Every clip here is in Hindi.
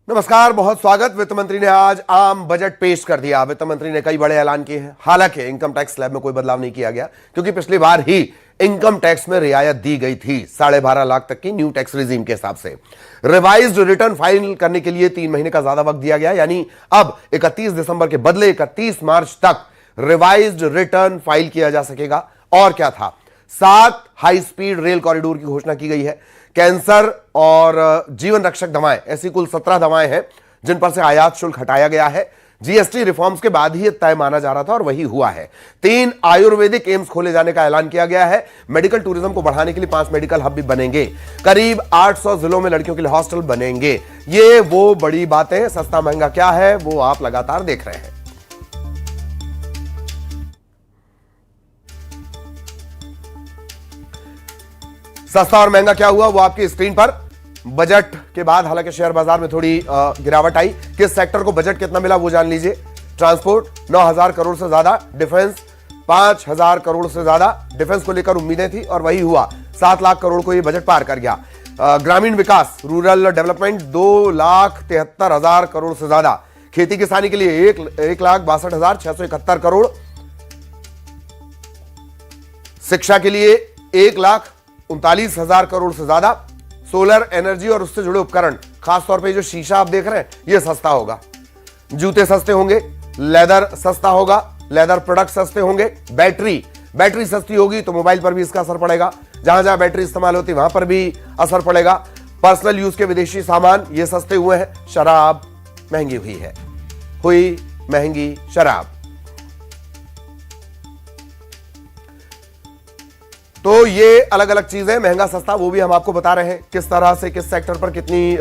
नमस्कार, बहुत स्वागत। वित्त मंत्री ने आज आम बजट पेश कर दिया। वित्त मंत्री ने कई बड़े ऐलान किए हैं। हालांकि इनकम टैक्स स्लैब में कोई बदलाव नहीं किया गया, क्योंकि पिछली बार ही इनकम टैक्स में रियायत दी गई थी 12.5 लाख तक की न्यू टैक्स रिजीम के हिसाब से। रिवाइज्ड रिटर्न फाइल करने के लिए 3 महीने का ज्यादा वक्त दिया गया, यानी अब 31 दिसंबर के बदले 31 मार्च तक रिवाइज्ड रिटर्न फाइल किया जा सकेगा। और क्या था, 7 हाई स्पीड रेल कॉरिडोर की घोषणा की गई है। कैंसर और जीवन रक्षक दवाएं, ऐसी कुल 17 दवाएं हैं जिन पर से आयात शुल्क हटाया गया है। जीएसटी रिफॉर्म्स के बाद ही यह तय माना जा रहा था और वही हुआ है। 3 आयुर्वेदिक एम्स खोले जाने का ऐलान किया गया है। मेडिकल टूरिज्म को बढ़ाने के लिए 5 मेडिकल हब भी बनेंगे। करीब 800 जिलों में लड़कियों के लिए हॉस्टल बनेंगे। ये वो बड़ी बातें। सस्ता महंगा क्या है वो आप लगातार देख रहे हैं। सस्ता और महंगा क्या हुआ वो आपकी स्क्रीन पर। बजट के बाद हालांकि शेयर बाजार में थोड़ी गिरावट आई। किस सेक्टर को बजट कितना मिला वो जान लीजिए। ट्रांसपोर्ट 9,000 करोड़ से ज्यादा, डिफेंस 5,000 करोड़ से ज्यादा। डिफेंस को लेकर उम्मीदें थी और वही हुआ। 7 लाख करोड़ को ये बजट पार कर गया। ग्रामीण विकास, रूरल डेवलपमेंट 2,73,000 करोड़ से ज्यादा। खेती किसानी के लिए 1,62,671 करोड़। शिक्षा के लिए 1,39,000 करोड़ से ज्यादा। सोलर एनर्जी और उससे जुड़े उपकरण, खासतौर पे जो शीशा आप देख रहे हैं ये सस्ता होगा। जूते सस्ते होंगे, लेदर सस्ता होगा, लेदर प्रोडक्ट सस्ते होंगे। बैटरी सस्ती होगी तो मोबाइल पर भी इसका असर पड़ेगा। जहां जहां बैटरी इस्तेमाल होती है वहां पर भी असर पड़ेगा। पर्सनल यूज के विदेशी सामान ये सस्ते हुए हैं। शराब महंगी हुई महंगी शराब। तो ये अलग अलग चीजें, महंगा सस्ता वो भी हम आपको बता रहे हैं। किस तरह से किस सेक्टर पर कितनी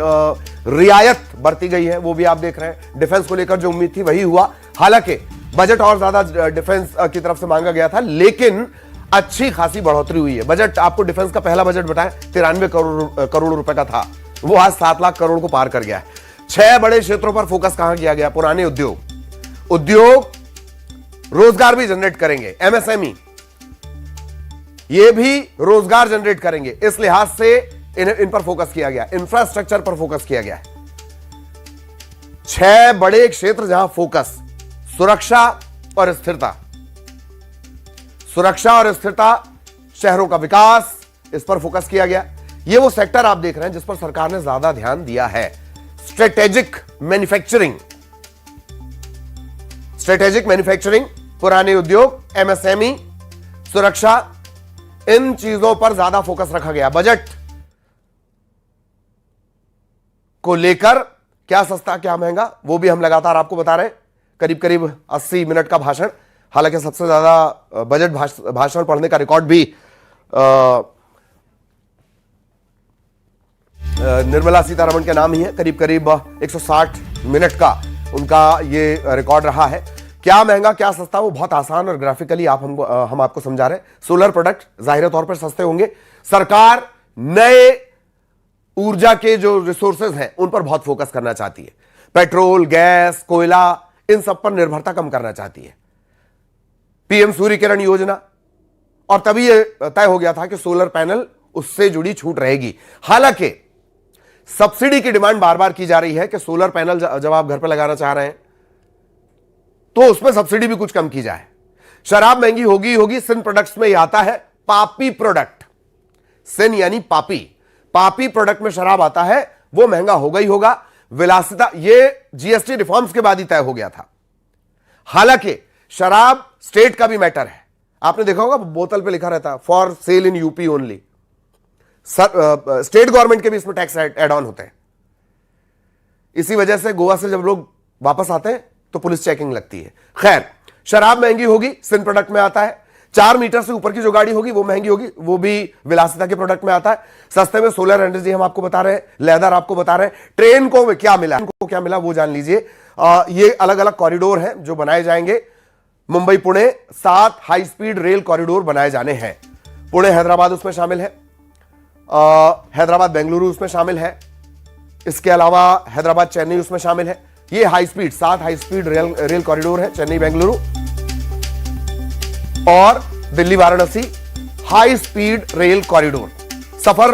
रियायत बरती गई है वो भी आप देख रहे हैं। डिफेंस को लेकर जो उम्मीद थी वही हुआ। हालांकि बजट और ज्यादा डिफेंस की तरफ से मांगा गया था, लेकिन अच्छी खासी बढ़ोतरी हुई है। बजट, आपको डिफेंस का पहला बजट बताएं 93 करोड़ रुपए का था, वो आज 7 लाख करोड़ को पार कर गया है। 6 बड़े क्षेत्रों पर फोकस कहां किया गया। पुराने उद्योग रोजगार भी जनरेट करेंगे। एमएसएमई ये भी रोजगार जनरेट करेंगे, इस लिहाज से इन पर फोकस किया गया। इंफ्रास्ट्रक्चर पर फोकस किया गया है। 6 बड़े क्षेत्र जहां फोकस, सुरक्षा और स्थिरता, शहरों का विकास, इस पर फोकस किया गया। ये वो सेक्टर आप देख रहे हैं जिस पर सरकार ने ज्यादा ध्यान दिया है। स्ट्रेटेजिक मैन्युफैक्चरिंग, पुराने उद्योग, एमएसएमई, सुरक्षा, इन चीजों पर ज्यादा फोकस रखा गया। बजट को लेकर क्या सस्ता क्या महंगा वो भी हम लगातार आपको बता रहे हैं। करीब करीब 80 मिनट का भाषण। हालांकि सबसे ज्यादा बजट भाषण पढ़ने का रिकॉर्ड भी निर्मला सीतारमण के नाम ही है। करीब करीब 160 मिनट का उनका ये रिकॉर्ड रहा है। क्या महंगा क्या सस्ता वो बहुत आसान और ग्राफिकली हम आपको समझा रहे हैं। सोलर प्रोडक्ट जाहिर तौर पर सस्ते होंगे। सरकार नए ऊर्जा के जो रिसोर्सेज हैं उन पर बहुत फोकस करना चाहती है। पेट्रोल, गैस, कोयला, इन सब पर निर्भरता कम करना चाहती है। पीएम सूर्य किरण योजना, और तभी यह तय हो गया था कि सोलर पैनल उससे जुड़ी छूट रहेगी। हालांकि सब्सिडी की डिमांड बार बार की जा रही है कि सोलर पैनल जब आप घर पर लगाना चाह रहे हैं तो उसमें सब्सिडी भी कुछ कम की जाए। शराब महंगी होगी। सिन प्रोडक्ट्स में यह आता है पापी प्रोडक्ट। सिन यानी पापी प्रोडक्ट में शराब आता है, वो महंगा होगा। विलासिता, ये जीएसटी रिफॉर्म्स के बाद ही तय हो गया था। हालांकि शराब स्टेट का भी मैटर है। आपने देखा होगा बोतल पे लिखा रहता है for sale in UP only. State government के भी इसमें टैक्स एड ऑन होते हैं। इसी वजह से गोवा से जब लोग वापस आते हैं तो पुलिस चेकिंग लगती है। खैर, शराब महंगी होगी, सिन प्रोडक्ट में आता है। 4 मीटर से ऊपर की जो गाड़ी होगी वो महंगी होगी, वो भी विलासिता के प्रोडक्ट में आता है। सस्ते में सोलर एनर्जी हम आपको बता रहे हैं, लेदर आपको बता रहे हैं। ट्रेन को क्या मिला वो जान लीजिए। ये अलग अलग कॉरिडोर हैं जो बनाए जाएंगे। Mumbai Pune 7 high speed rail corridor बनाए जाने हैं। पुणे हैदराबाद उसमें शामिल है, हैदराबाद बेंगलुरु उसमें शामिल है। इसके अलावा हैदराबाद चेन्नई उसमें शामिल है। ये 7 हाई स्पीड रेल कॉरिडोर है। चेन्नई बेंगलुरु और Delhi Varanasi high speed rail corridor. सफर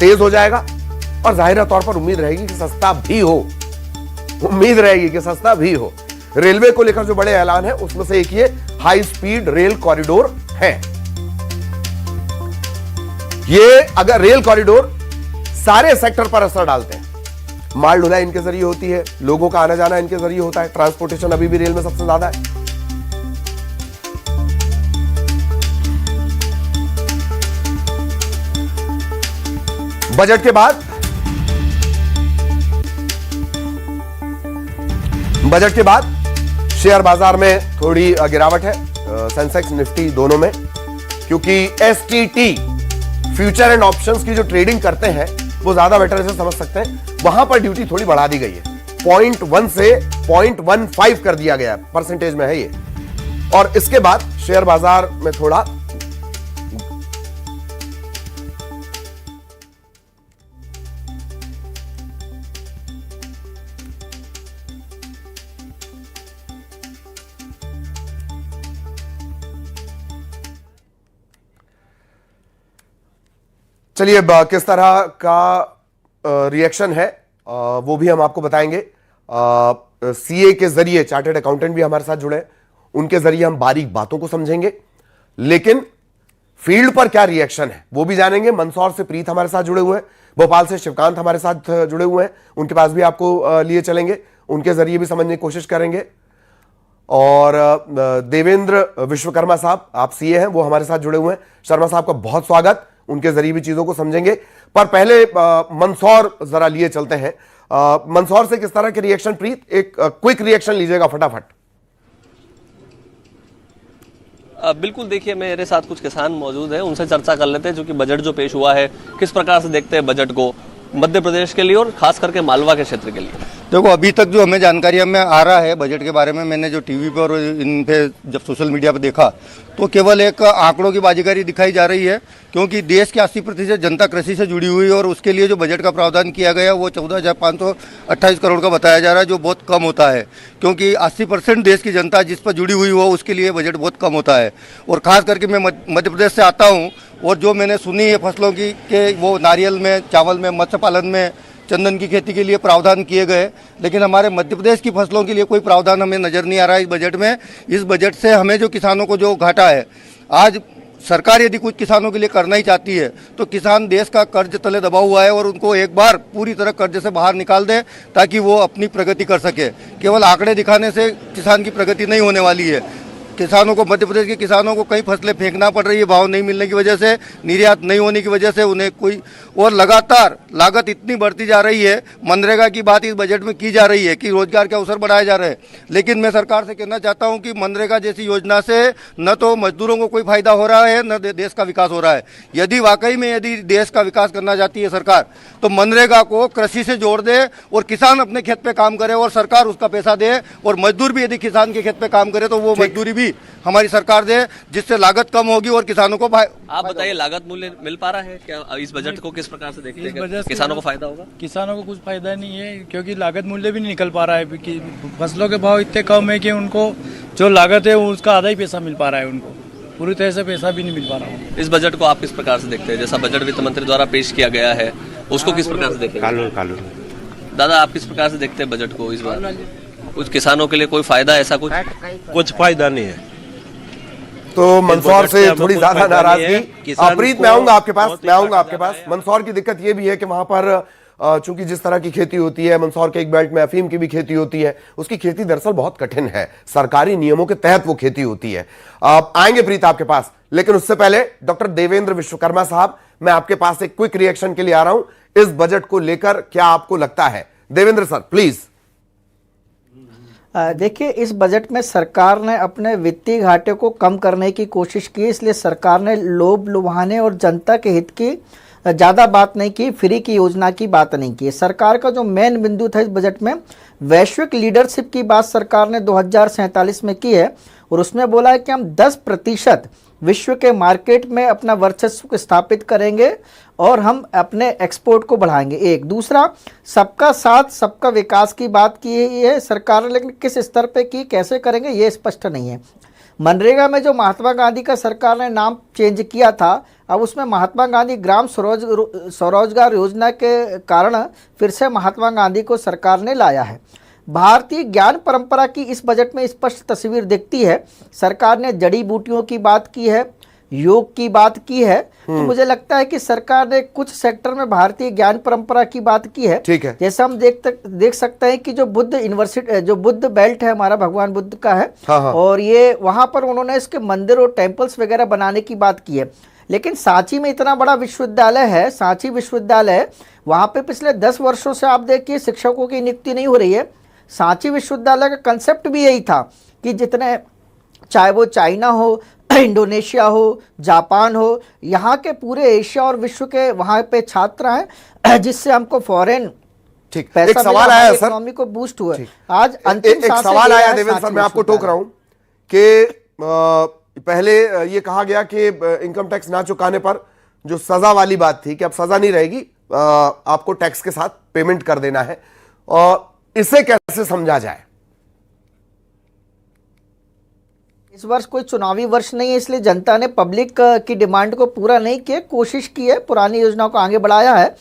तेज हो जाएगा और जाहिर तौर पर उम्मीद रहेगी कि सस्ता भी हो। उम्मीद रहेगी कि सस्ता भी हो। रेलवे को लेकर जो बड़े ऐलान है उसमें से एक ये हाई स्पीड रेल कॉरिडोर है। ये अगर रेल कॉरिडोर सारे सेक्टर पर असर डालते हैं, माल ढुलाई इनके जरिए होती है, लोगों का आना जाना इनके जरिए होता है, ट्रांसपोर्टेशन अभी भी रेल में सबसे ज्यादा है। बजट के बाद शेयर बाजार में थोड़ी गिरावट है, सेंसेक्स निफ्टी दोनों में, क्योंकि एसटीटी फ्यूचर एंड ऑप्शंस की जो ट्रेडिंग करते हैं वो ज्यादा बेटर ऐसे समझ सकते हैं, वहां पर ड्यूटी थोड़ी बढ़ा दी गई है, 0.1 से 0.15 कर दिया गया, परसेंटेज में है ये। और इसके बाद शेयर बाजार में थोड़ा चलिए किस तरह का रिएक्शन है वो भी हम आपको बताएंगे। सीए के जरिए चार्टर्ड अकाउंटेंट भी हमारे साथ जुड़े, उनके जरिए हम बारीक बातों को समझेंगे, लेकिन फील्ड पर क्या रिएक्शन है वो भी जानेंगे। मंदसौर से प्रीत हमारे साथ जुड़े हुए हैं, भोपाल से शिवकांत हमारे साथ जुड़े हुए हैं, उनके पास भी आपको लिए चलेंगे, उनके जरिए भी समझने की कोशिश करेंगे। और देवेंद्र विश्वकर्मा साहब, आप सीए हैं, वो हमारे साथ जुड़े हुए हैं। शर्मा साहब का बहुत स्वागत, उनके जरिए भी चीजों को समझेंगे। पर पहले मंदसौर जरा लिए चलते हैं। मंदसौर से किस तरह के रिएक्शन प्रीत, एक क्विक रिएक्शन लीजिएगा फटाफट। बिल्कुल, देखिए मेरे साथ कुछ किसान मौजूद हैं, उनसे चर्चा कर लेते हैं जो कि बजट जो पेश हुआ है किस प्रकार से देखते हैं बजट को मध्य प्रदेश के लिए और खास करके मालवा के क्षेत्र के लिए। देखो, अभी तक जो हमें जानकारी हमें आ रहा है बजट के बारे में, मैंने जो टीवी पर और इन पे जब सोशल मीडिया पर देखा तो केवल एक आंकड़ों की बाजीगरी दिखाई जा रही है, क्योंकि देश की 80% जनता कृषि से जुड़ी हुई है और उसके लिए जो बजट का प्रावधान किया गया वो 14,528 करोड़ का बताया जा रहा है, जो बहुत कम होता है, क्योंकि 80% देश की जनता जिस पर जुड़ी हुई हो उसके लिए बजट बहुत कम होता है। और ख़ास करके मैं मध्य प्रदेश से आता हूँ और जो मैंने सुनी है फसलों की कि वो नारियल में, चावल में, मत्स्य पालन में, चंदन की खेती के लिए प्रावधान किए गए, लेकिन हमारे मध्य प्रदेश की फसलों के लिए कोई प्रावधान हमें नज़र नहीं आ रहा है इस बजट में। इस बजट से हमें जो किसानों को जो घाटा है, आज सरकार यदि कुछ किसानों के लिए करना ही चाहती है तो किसान देश का कर्ज तले दबा हुआ है और उनको एक बार पूरी तरह कर्ज से बाहर निकाल दे ताकि वो अपनी प्रगति कर सके। केवल आंकड़े दिखाने से किसान की प्रगति नहीं होने वाली है। किसानों को, मध्य प्रदेश के किसानों को कई फसलें फेंकना पड़ रही है भाव नहीं मिलने की वजह से, निर्यात नहीं होने की वजह से उन्हें कोई, और लगातार लागत इतनी बढ़ती जा रही है। मनरेगा की बात इस बजट में की जा रही है कि रोजगार के अवसर बढ़ाए जा रहे हैं, लेकिन मैं सरकार से कहना चाहता हूं कि मनरेगा जैसी योजना से न तो मजदूरों को कोई फायदा हो रहा है न देश का विकास हो रहा है। यदि वाकई में यदि देश का विकास करना चाहती है सरकार तो मनरेगा को कृषि से जोड़ दे और किसान अपने खेत पे काम करे और सरकार उसका पैसा दे, और मजदूर भी यदि किसान के खेत पे काम करे तो वो मजदूरी भी हमारी सरकार दे, जिससे लागत कम होगी और किसानों को। आप बताइए, लागत मूल्य मिल पा रहा है क्या? इस बजट को किस प्रकार से देखते हैं? किसानों को फायदा होगा? किसानों को कुछ फायदा नहीं है, क्योंकि लागत मूल्य भी नहीं निकल पा रहा है कि फसलों के भाव इतने कम है कि उनको जो लागत है उसका आधा ही पैसा मिल पा रहा है, उनको पूरी तरह से पैसा भी नहीं मिल पा रहा है। इस बजट को आप किस प्रकार से देखते हैं? जैसा बजट वित्त मंत्री द्वारा पेश किया गया है उसको किस प्रकार से देखते हैं? दादा, आप किस प्रकार से देखते हैं बजट को इस बार? कुछ किसानों के लिए कोई फायदा, ऐसा कुछ फायदा नहीं है। तो मंदसौर से थोड़ी ज्यादा नाराजगी। प्रीत, मैं आऊंगा आपके पास। मंदसौर की दिक्कत यह भी है कि वहां पर चूंकि जिस तरह की खेती होती है, मंदसौर के एक बेल्ट में अफीम की भी खेती होती है, उसकी खेती दरअसल बहुत कठिन है, सरकारी नियमों के तहत वो खेती होती है। आएंगे प्रीत आपके पास, लेकिन उससे पहले डॉक्टर देवेंद्र विश्वकर्मा साहब, मैं आपके पास एक क्विक रिएक्शन के लिए आ रहा हूं। इस बजट को लेकर क्या आपको लगता है? Devendra sir please. देखिए, इस बजट में सरकार ने अपने वित्तीय घाटे को कम करने की कोशिश की, इसलिए सरकार ने लोभ लुभाने और जनता के हित की ज़्यादा बात नहीं की, फ्री की योजना की बात नहीं की। सरकार का जो मेन बिंदु था इस बजट में, वैश्विक लीडरशिप की बात सरकार ने 2047 में की है और उसमें बोला है कि हम 10% विश्व के मार्केट में अपना वर्चस्व को स्थापित करेंगे और हम अपने एक्सपोर्ट को बढ़ाएंगे। एक दूसरा, सबका साथ सबका विकास की बात की है सरकार ने, लेकिन किस स्तर पे की, कैसे करेंगे, ये स्पष्ट नहीं है। मनरेगा में जो महात्मा गांधी का सरकार ने नाम चेंज किया था, अब उसमें महात्मा गांधी ग्राम स्वरोजगार योजना के कारण फिर से महात्मा गांधी को सरकार ने लाया है। भारतीय ज्ञान परंपरा की इस बजट में स्पष्ट तस्वीर दिखती है। सरकार ने जड़ी बूटियों की बात की है, योग की बात की है, तो मुझे लगता है कि सरकार ने कुछ सेक्टर में भारतीय ज्ञान परंपरा की बात की है। ठीक है। जैसे हम देख सकते हैं कि जो बुद्ध यूनिवर्सिटी, जो बुद्ध बेल्ट है हमारा, भगवान बुद्ध का है। हाँ। और ये वहां पर उन्होंने इसके मंदिर और टेम्पल्स वगैरह बनाने की बात की है। लेकिन सांची में इतना बड़ा विश्वविद्यालय है, सांची विश्वविद्यालय, वहां पे पिछले 10 वर्षों से आप देखिए शिक्षकों की नियुक्ति नहीं हो रही है। सांची विश्वविद्यालय का कंसेप्ट भी यही था कि जितने, चाहे वो चाइना हो, इंडोनेशिया हो, जापान हो, यहाँ के पूरे एशिया और विश्व के वहाँ पे छात्र हैं, जिससे हमको फॉरेन ठीक, एक पैसा सवाल आया सर, इकोनॉमी को बूस्ट हुआ। आज अंतिम एक सांसें सवाल ले रहा आया है देवेंद्र सर, सांची मैं आपको टोक रहा हूं कि पहले ये कहा गया कि इनकम टैक्स ना चुकाने पर जो सजा वाली बात थी कि अब सजा नहीं रहेगी, आपको टैक्स के साथ पेमेंट कर देना है, और इसे कैसे समझा जाए? इस वर्ष कोई चुनावी वर्ष नहीं है, इसलिए जनता ने पब्लिक की डिमांड को पूरा नहीं किया, कोशिश की है, पुरानी योजनाओं को आगे बढ़ाया है।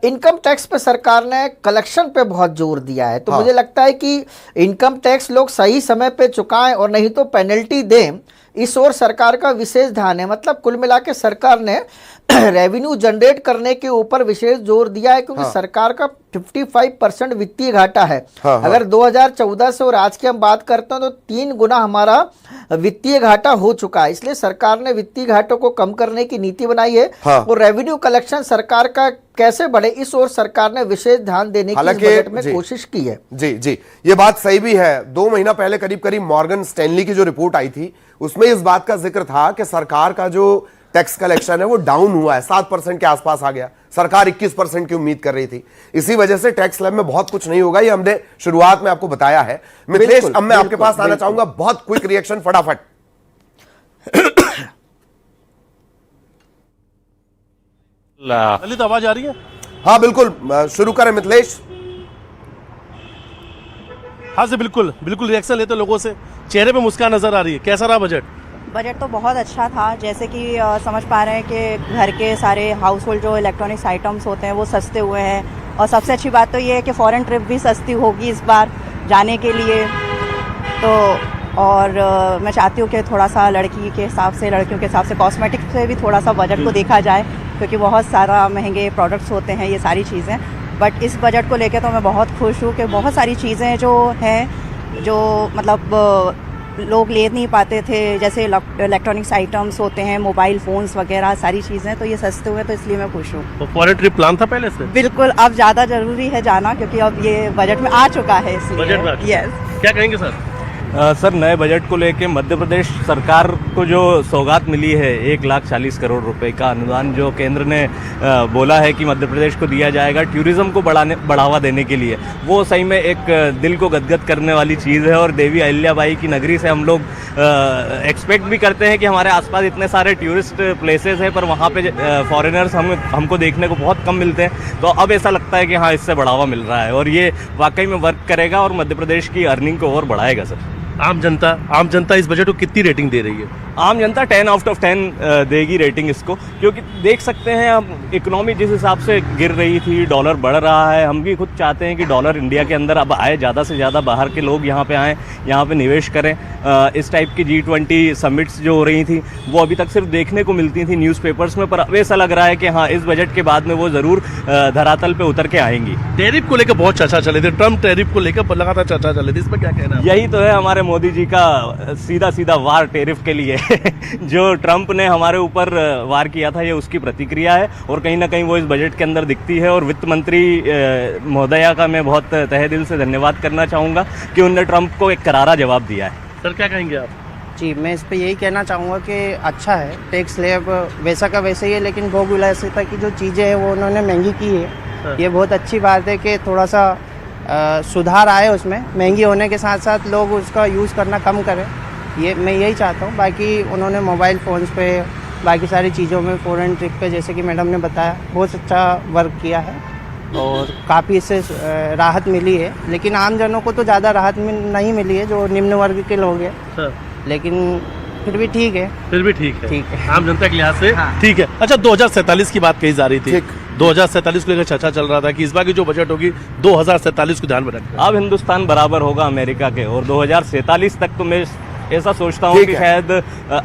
इनकम टैक्स पे सरकार ने कलेक्शन पे बहुत जोर दिया है, तो मुझे लगता है कि इनकम टैक्स लोग सही समय पे चुकाएं और नहीं तो पेनल्टी दें, इस ओर सरकार का विशेष ध्यान है। मतलब कुल मिला के सरकार ने रेवेन्यू जनरेट करने के ऊपर विशेष जोर दिया है, क्योंकि सरकार का 55% वित्तीय घाटा है। अगर 2014 से और आज की हम बात करते हैं तो 3 गुना हमारा वित्तीय घाटा हो चुका है। इसलिए सरकार ने वित्तीय घाटों को कम करने की नीति बनाई है। और रेवेन्यू कलेक्शन सरकार का कैसे बढ़े, इस ओर सरकार ने विशेष ध्यान देने की इस बजट में कोशिश की है। जी, ये बात सही भी है। 2 महीना पहले करीब मॉर्गन स्टैनली की जो रिपोर्ट आई थी, उसमें इस बात का जिक्र था कि सरकार का जो टैक्स कलेक्शन है वो डाउन हुआ है, 7% के आसपास आ गया। सरकार 21% की उम्मीद कर रही थी। इसी वजह से टैक्स स्लैब में बहुत कुछ नहीं होगा, ये हमने शुरुआत में आपको बताया है। मिथिलेश, अब मैं आपके पास आना चाहूंगा, बहुत क्विक रिएक्शन फटाफट। ललित, आवाज आ रही है? हाँ बिल्कुल, शुरू करें मिथिलेश। हाँ जी, बिल्कुल रिएक्शन लेते लोगों से, चेहरे पे मुस्कान नजर आ रही है। कैसा रहा बजट? बजट तो बहुत अच्छा था। जैसे कि समझ पा रहे हैं कि घर के सारे हाउस होल्ड जो इलेक्ट्रॉनिक्स आइटम्स होते हैं वो सस्ते हुए हैं, और सबसे अच्छी बात तो ये है कि फॉरेन ट्रिप भी सस्ती होगी इस बार जाने के लिए। तो और मैं चाहती हूँ कि थोड़ा सा लड़कियों के हिसाब से कॉस्मेटिक से भी थोड़ा सा बजट को देखा जाए, क्योंकि बहुत सारा महंगे प्रोडक्ट्स होते हैं ये सारी चीज़ें। बट इस बजट को लेकर तो मैं बहुत खुश हूँ कि बहुत सारी चीज़ें जो हैं, जो मतलब लोग ले नहीं पाते थे, जैसे इलेक्ट्रॉनिक्स आइटम्स होते हैं, मोबाइल फोन्स वगैरह सारी चीज़ें, तो ये सस्ते हुए, तो इसलिए मैं खुश हूँ। तो फॉरेन ट्रिप प्लान था पहले से? बिल्कुल, अब ज़्यादा ज़रूरी है जाना, क्योंकि अब ये बजट में आ चुका है, इसलिए। बजट में यस। क्या कहेंगे सर? सर, नए बजट को लेके मध्य प्रदेश सरकार को जो सौगात मिली है 1,40,00,000 करोड़ रुपए का अनुदान जो केंद्र ने बोला है कि मध्य प्रदेश को दिया जाएगा टूरिज्म को बढ़ावा देने के लिए, वो सही में एक दिल को गदगद करने वाली चीज़ है। और देवी अहिल्याबाई की नगरी से हम लोग एक्सपेक्ट भी करते हैं कि हमारे आसपास इतने सारे टूरिस्ट प्लेसेस हैं, पर वहाँ पे फॉरेनर्स हमको देखने को बहुत कम मिलते हैं। तो अब ऐसा लगता है कि हाँ, इससे बढ़ावा मिल रहा है और ये वाकई में वर्क करेगा और मध्य प्रदेश की अर्निंग को और बढ़ाएगा सर। आम जनता इस बजट को कितनी रेटिंग दे रही है? आम जनता 10 आउट ऑफ 10 देगी रेटिंग इसको, क्योंकि देख सकते हैं हम इकोनॉमी जिस हिसाब से गिर रही थी, डॉलर बढ़ रहा है। हम भी खुद चाहते हैं कि डॉलर इंडिया के अंदर अब आए, ज़्यादा से ज़्यादा बाहर के लोग यहाँ पे आएँ, यहाँ पे निवेश करें। इस टाइप की G20 समिट्स जो हो रही थी वो अभी तक सिर्फ देखने को मिलती थी न्यूज़पेपर्स में, पर अब ऐसा लग रहा है कि हाँ, इस बजट के बाद में वो ज़रूर धरातल पर उतर के आएंगी। टैरिफ को लेकर बहुत चर्चा चली थी, ट्रम्प टैरिफ को लेकर लगातार चर्चा चली थी, इस पर क्या कहना है? यही तो है हमारे मोदी जी का सीधा वार टैरिफ के लिए जो ट्रंप ने हमारे ऊपर वार किया था, ये उसकी प्रतिक्रिया है और कहीं ना कहीं वो इस बजट के अंदर दिखती है। और वित्त मंत्री महोदया का मैं बहुत तहे दिल से धन्यवाद करना चाहूँगा कि उन्होंने ट्रंप को एक करारा जवाब दिया है। सर, क्या कहेंगे आप? जी, मैं इस पे यही कहना चाहूँगा कि अच्छा है, टैक्स स्लैब वैसा का वैसे ही है, लेकिन भोग विलासिता की जो चीज़ें हैं वो उन्होंने महंगी की है। ये बहुत अच्छी बात है कि थोड़ा सा सुधार आए उसमें, महंगी होने के साथ साथ लोग उसका यूज़ करना कम करें, ये मैं यही चाहता हूँ। बाकी उन्होंने मोबाइल फ़ोन्स पे, बाकी सारी चीज़ों में, फ़ॉरेन ट्रिप पे, जैसे कि मैडम ने बताया, बहुत अच्छा वर्क किया है और काफ़ी इससे राहत मिली है। लेकिन आम जनों को तो ज़्यादा राहत नहीं मिली है, जो निम्न वर्ग के लोग हैं, लेकिन फिर भी ठीक है। आम जनता के लिहाज से ठीक है। अच्छा, 2047 की बात कही जा रही थी, 2047 को लेकर चर्चा चल रहा था कि इस बार की जो बजट होगी 2047 को ध्यान में रखकर। अब हिंदुस्तान बराबर होगा अमेरिका के, और 2047 तक तो मैं ऐसा सोचता हूँ ठीक कि है। शायद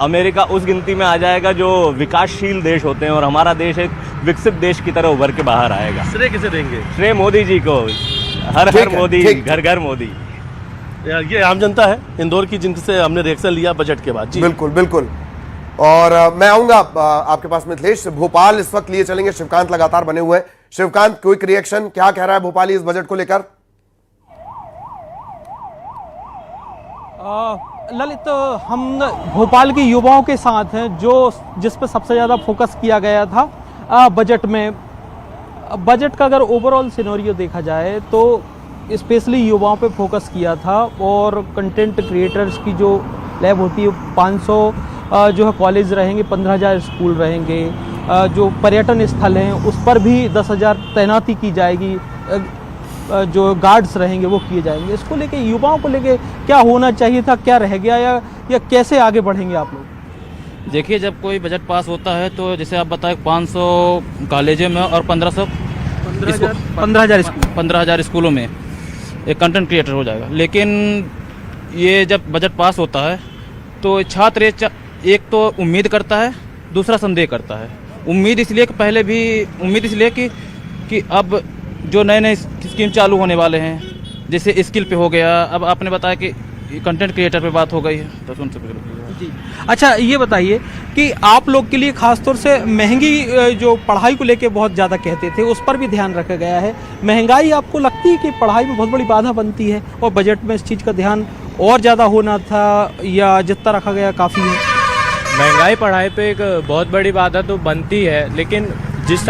अमेरिका उस गिनती में आ जाएगा जो विकासशील देश होते हैं, और हमारा देश एक विकसित देश की तरह उभर के बाहर आएगा। श्रेय किसे देंगे? श्रेय मोदी जी को, हर ठीक हर है, मोदी, ठीक। घर घर मोदी। ये आम जनता है इंदौर की, जिनसे हमने रिएक्शन लिया बजट के बाद। जी बिल्कुल बिल्कुल। और मैं आऊंगा आपके पास मिथिलेश। भोपाल इस वक्त लिए चलेंगे, शिवकांत लगातार बने हुए हैं। शिवकांत, क्विक रिएक्शन, क्या कह रहा है भोपाली इस बजट को लेकर? ललित, हम भोपाल के युवाओं के साथ हैं, जो जिस पर सबसे ज़्यादा फोकस किया गया था बजट में। बजट का अगर ओवरऑल सिनेरियो देखा जाए तो स्पेशली युवाओं पे फोकस किया था, और कंटेंट क्रिएटर्स की जो लैब होती है 500 जो है कॉलेज रहेंगे, 15,000 स्कूल रहेंगे, जो पर्यटन स्थल हैं उस पर भी 10,000 तैनाती की जाएगी, जो गार्ड्स रहेंगे वो किए जाएंगे। इसको लेके युवाओं को लेके क्या होना चाहिए था, क्या रह गया, या कैसे आगे बढ़ेंगे आप लोग? देखिए, जब कोई बजट पास होता है तो जैसे आप बताएं 500 कॉलेजों में और 15,000 स्कूलों में एक कंटेंट क्रिएटर हो जाएगा। लेकिन ये जब बजट पास होता है तो छात्र एक तो उम्मीद करता है, दूसरा संदेह करता है। उम्मीद इसलिए कि अब जो नए नए स्कीम चालू होने वाले हैं, जैसे स्किल पे हो गया, अब आपने बताया कि कंटेंट क्रिएटर पे बात हो गई है तो उनसे जी। अच्छा, ये बताइए कि आप लोग के लिए खासतौर से महंगी जो पढ़ाई को लेके बहुत ज़्यादा कहते थे, उस पर भी ध्यान रखा गया है। महंगाई आपको लगती है कि पढ़ाई में बहुत बड़ी बाधा बनती है, और बजट में इस चीज़ का ध्यान और ज़्यादा होना था, या जितना रखा गया काफ़ी है? महंगाई पढ़ाई पे एक बहुत बड़ी बाधा तो बनती है, लेकिन जिस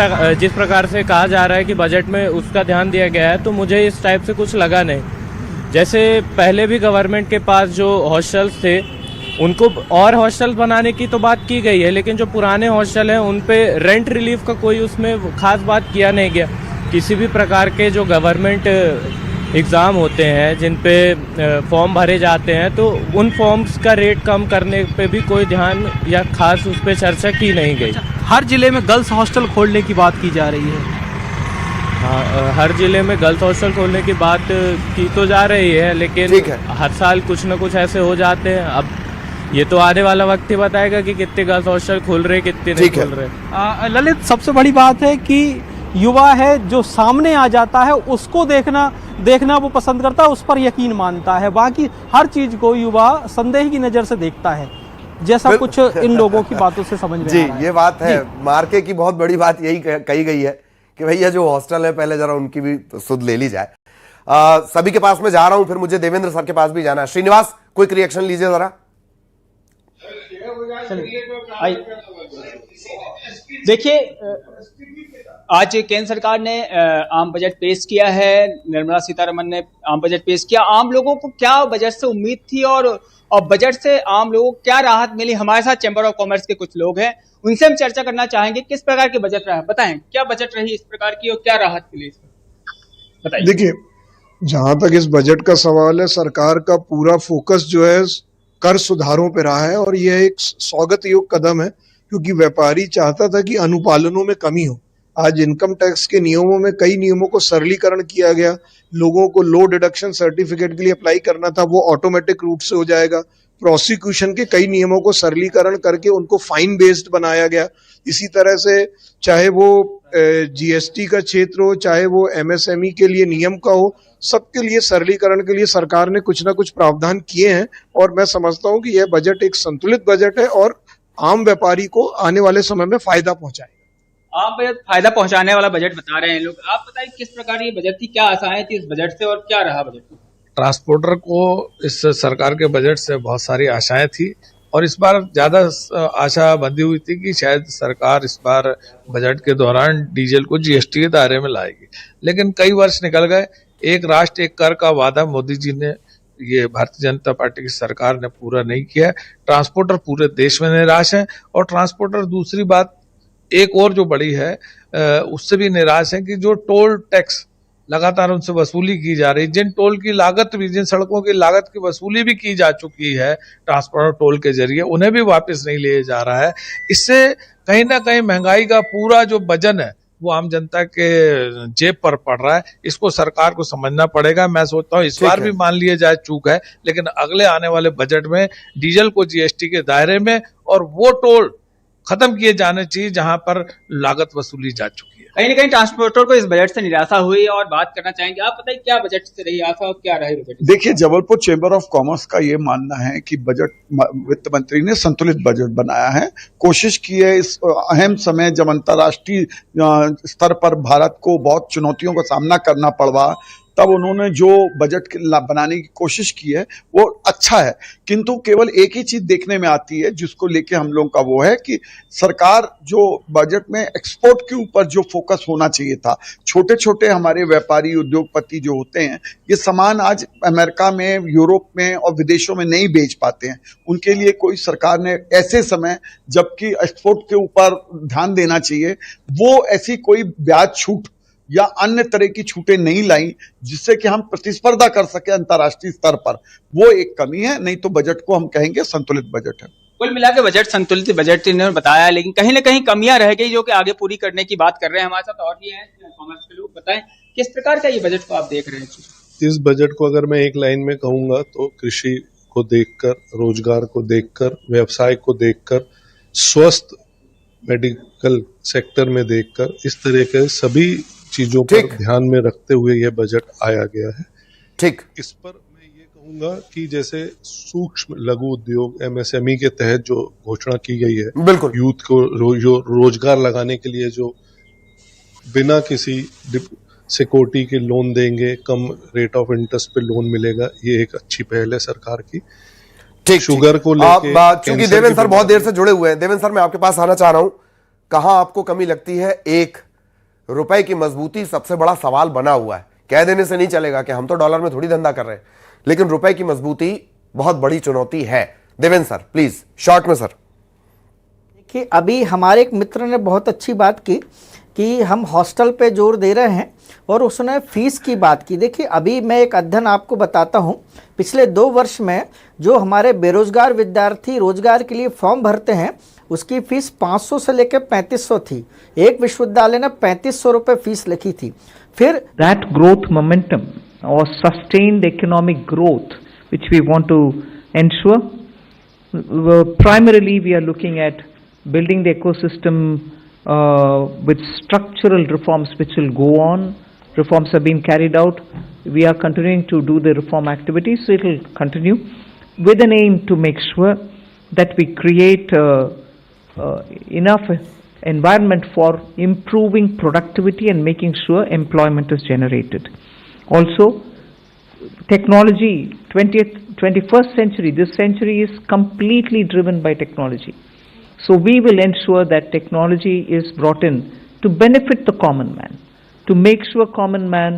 प्रकार से कहा जा रहा है कि बजट में उसका ध्यान दिया गया है, तो मुझे इस टाइप से कुछ लगा नहीं। जैसे पहले भी गवर्नमेंट के पास जो हॉस्टल्स थे, उनको और हॉस्टल बनाने की तो बात की गई है, लेकिन जो पुराने हॉस्टल हैं उन पे रेंट रिलीफ का कोई उसमें खास बात किया नहीं गया। किसी भी प्रकार के जो गवर्नमेंट एग्ज़ाम होते हैं जिन पे फॉर्म भरे जाते हैं, तो उन फॉर्म्स का रेट कम करने पे भी कोई ध्यान या खास उस पर चर्चा की नहीं गई। हर जिले में गर्ल्स हॉस्टल खोलने की बात की जा रही है। हाँ, हर जिले में गर्ल्स हॉस्टल खोलने की बात की तो जा रही है, लेकिन हर साल कुछ न कुछ ऐसे हो जाते हैं। अब ये तो आने वाला वक्त ही बताएगा कि कितने गर्ल्स हॉस्टल खुल रहे, कितने नहीं खुल रहे। ललित, सबसे बड़ी बात है कि युवा है जो सामने आ जाता है उसको देखना वो पसंद करता है, उस पर यकीन मानता है। बाकी हर चीज को युवा संदेह की नजर से देखता है, जैसा कुछ इन लोगों की बातों से समझ में आ रहा है। ये बात है। मार्के की बहुत बड़ी बात यही कही गई है कि भैया जो हॉस्टल है पहले जरा उनकी भी सुध ले ली जाए। सभी के पास मैं जा रहा हूं, फिर मुझे देवेंद्र सर के पास भी जाना है। श्रीनिवास, क्विक रिएक्शन लीजिए जरा। देखिए, आज केंद्र सरकार ने आम बजट पेश किया है, निर्मला सीतारमण ने आम बजट पेश किया। आम लोगों को क्या बजट से उम्मीद थी, और बजट से आम लोगों को क्या राहत मिली? हमारे साथ चैम्बर ऑफ कॉमर्स के कुछ लोग हैं, उनसे हम चर्चा करना चाहेंगे। किस प्रकार के बजट रहा, बताएं क्या बजट रही इस प्रकार की, और क्या राहत मिली, बताइए। देखिए, जहां तक इस बजट का सवाल है, सरकार का पूरा फोकस जो है कर सुधारों पे रहा है, और यह एक स्वागत योग्य कदम है, क्योंकि व्यापारी चाहता था कि अनुपालनों में कमी हो। आज इनकम टैक्स के नियमों में कई नियमों को सरलीकरण किया गया। लोगों को लो डिडक्शन सर्टिफिकेट के लिए अप्लाई करना था, वो ऑटोमेटिक रूट से हो जाएगा। प्रोसिक्यूशन के कई नियमों को सरलीकरण करके उनको फाइन बेस्ड बनाया गया। इसी तरह से चाहे वो जीएसटी का क्षेत्र हो, चाहे वो एमएसएमई के लिए नियम का हो, सबके लिए सरलीकरण के लिए सरकार ने कुछ ना कुछ प्रावधान किए हैं, और मैं समझता हूं कि यह बजट एक संतुलित बजट है और आम व्यापारी को आने वाले समय में फायदा पहुंचाएगा। आम बजट फायदा पहुंचाने वाला बजट बता रहे हैं लोग। आप बताइए किस प्रकार ये बजट थी, क्या आशाएं थी इस बजट से, और क्या रहा बजट में? ट्रांसपोर्टर को इस सरकार के बजट से बहुत सारी आशाएं थी, और इस बार ज्यादा आशा बंधी हुई थी कि शायद सरकार इस बार बजट के दौरान डीजल को जीएसटी के दायरे में लाएगी। लेकिन कई वर्ष निकल गए, एक राष्ट्र एक कर का वादा मोदी जी ने, ये भारतीय जनता पार्टी की सरकार ने पूरा नहीं किया। ट्रांसपोर्टर पूरे देश में निराश है, और ट्रांसपोर्टर दूसरी बात एक और जो बड़ी है उससे भी निराश है कि जो टोल टैक्स लगातार उनसे वसूली की जा रही, जिन टोल की लागत भी, जिन सड़कों की लागत की वसूली भी की जा चुकी है ट्रांसपोर्टर टोल के जरिए, उन्हें भी वापस नहीं लिया जा रहा है। इससे कहीं ना कहीं महंगाई का पूरा जो वजन है वो आम जनता के जेब पर पड़ रहा है। इसको सरकार को समझना पड़ेगा। मैं सोचता हूँ इस बार भी मान लिया जाए चूक है, लेकिन अगले आने वाले बजट में डीजल को जीएसटी के दायरे में और वो टोल खत्म किए जाने चाहिए जहां पर लागत वसूली जा चुकी है। कहीं ना कहीं ट्रांसपोर्टर को इस बजट से निराशा हुई और बात करना चाहेंगे। आप बताइए क्या बजट से रही आशा और क्या रही बजट? देखिए, जबलपुर चेंबर ऑफ कॉमर्स का ये मानना है कि वित्त मंत्री ने संतुलित बजट बनाया है। कोशिश की है इस अहम समय जब अंतर्राष्ट्रीय स्तर पर भारत को बहुत चुनौतियों का सामना करना पड़ रहा, तब उन्होंने जो बजट बनाने की कोशिश की है वो अच्छा है। किंतु केवल एक ही चीज देखने में आती है जिसको लेके हम लोगों का वो है कि सरकार जो बजट में एक्सपोर्ट के ऊपर जो फोकस होना चाहिए था, छोटे छोटे हमारे व्यापारी उद्योगपति जो होते हैं, ये सामान आज अमेरिका में, यूरोप में और विदेशों में नहीं बेच पाते हैं। उनके लिए कोई सरकार ने ऐसे समय जबकि एक्सपोर्ट के ऊपर ध्यान देना चाहिए, वो ऐसी कोई ब्याज छूट या अन्य तरह की छूटें नहीं लाई जिससे कि हम प्रतिस्पर्धा कर सके अंतर्राष्ट्रीय स्तर पर। वो एक कमी है, नहीं तो बजट को हम कहेंगे संतुलित बजट है। कुल मिला के बजट संतुलित बजट इन्होंने बताया, लेकिन कहीं ना कहीं कमियां रह गई जो कि आगे पूरी करने की बात कर रहे हैं। हमारे साथ और भी हैं कॉमर्स के लोग। बताएं किस प्रकार का ये बजट को आप देख रहे हैं? इस बजट को अगर मैं एक लाइन में कहूंगा तो कृषि को देखकर, रोजगार को देखकर, व्यवसाय को देखकर, स्वस्थ मेडिकल सेक्टर में देखकर, इस तरह के सभी चीजों पर ध्यान में रखते हुए यह बजट आया गया है। ठीक, इस पर मैं ये कहूंगा कि जैसे सूक्ष्म लघु उद्योग एमएसएमई के तहत जो घोषणा की गई है, बिल्कुल यूथ को रोजगार लगाने के लिए जो बिना किसी सिक्योरिटी के लोन देंगे, कम रेट ऑफ इंटरेस्ट पे लोन मिलेगा, ये एक अच्छी पहल है सरकार की। ठीक, शुगर को लेके चूंकि देवेंद्र सर बहुत देर से जुड़े हुए हैं, देवेंद्र सर मैं आपके पास आना चाह रहा हूं, कहां आपको कमी लगती है? एक रुपए की मजबूती सबसे बड़ा सवाल बना हुआ है। कह देने से नहीं चलेगा कि हम तो डॉलर में थोड़ी धंधा कर रहे हैं, लेकिन रुपए की मजबूती बहुत बड़ी चुनौती है। देवेंद्र सर प्लीज शॉर्ट में। सर देखिए, अभी हमारे एक मित्र ने बहुत अच्छी बात की कि हम हॉस्टल पे जोर दे रहे हैं और उसने फीस की बात की। देखिए, अभी मैं एक अध्ययन आपको बताता हूं, पिछले 2 वर्ष में जो हमारे बेरोजगार विद्यार्थी रोजगार के लिए फॉर्म भरते हैं उसकी फीस 500 से लेकर 3500 थी। एक विश्वविद्यालय ने 3500 रुपये फीस लिखी थी। फिर दैट ग्रोथ मोमेंटम और sustained economic growth which we want to ensure, primarily we are looking at building the ecosystem with structural reforms which will go on. Reforms have been carried out. We are continuing to do the reform activities, so it will continue with an aim to make sure that we create enough environment for improving productivity and making sure employment is generated. Also, technology, 21st century, this century is completely driven by technology. So we will ensure that technology is brought in to benefit the common man, to make sure common man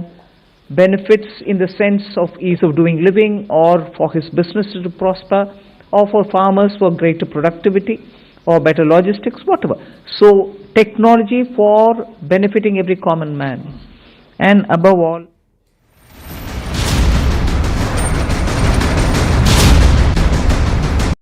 benefits in the sense of ease of doing living, or for his business to prosper, or for farmers for greater productivity, or better logistics, whatever. So technology for benefiting every common man, and above all